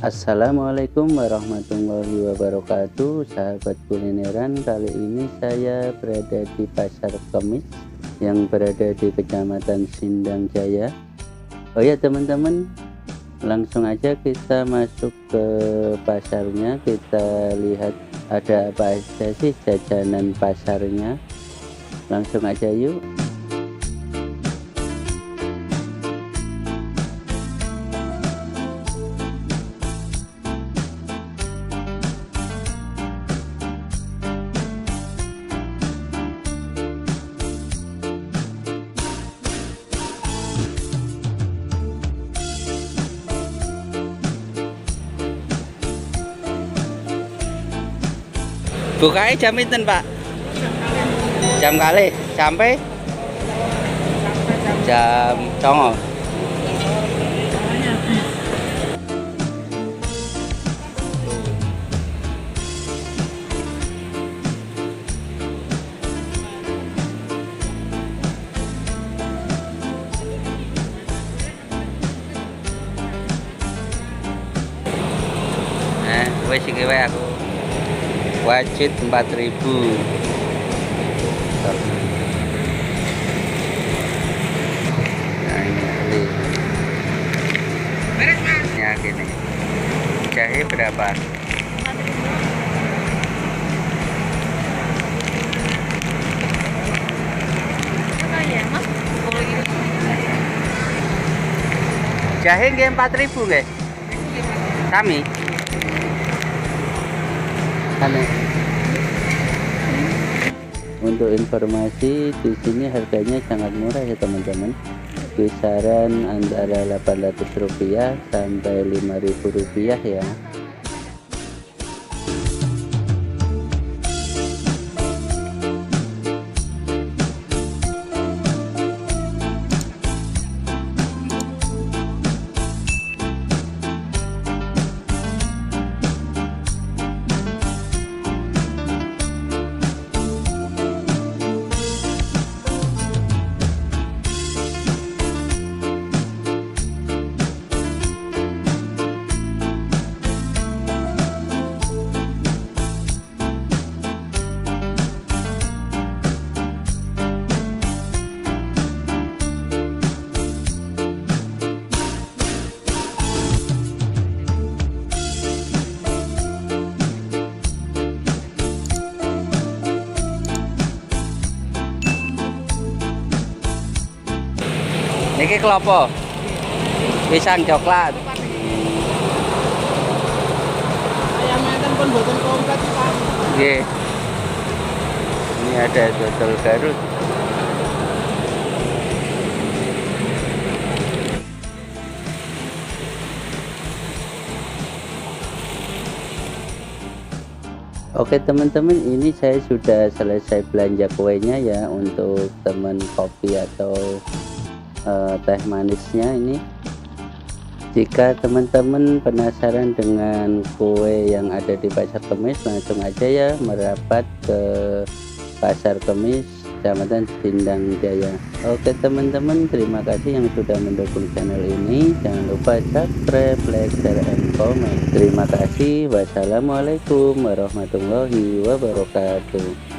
Assalamualaikum warahmatullahi wabarakatuh, sahabat kulineran. Kali ini saya berada di Pasar Kemis yang berada di Kecamatan Sindang Jaya. Oh ya teman-teman, langsung aja kita masuk ke pasarnya. Kita lihat ada apa aja sih jajanan pasarnya. Langsung aja yuk. Bukanya jam itu Pak? Jam kali sampai jam songo. Wes iki wae aku. Wajib 4.000. Nah ini beres mas ya gini. Jahe berapa? 4.000. Jahe nggih 4.000 nggih. Kami untuk informasi, di sini harganya sangat murah ya teman-teman, kisaran antara Rp800 sampai Rp5.000 ya. Ini kelopo pisang coklat. Ayamnya pun buatan komplit Pak. Nggih. Ini ada dodol Garut. Oke teman-teman, ini saya sudah selesai belanja kuenya ya, untuk teman kopi atau teh manisnya ini. Jika teman-teman penasaran dengan kue yang ada di Pasar Kemis, langsung aja ya merapat ke Pasar Kemis Kecamatan Sindang Jaya. Oke teman-teman, terima kasih yang sudah mendukung channel ini. Jangan lupa subscribe, like, share, and comment. Terima kasih. Wassalamualaikum warahmatullahi wabarakatuh.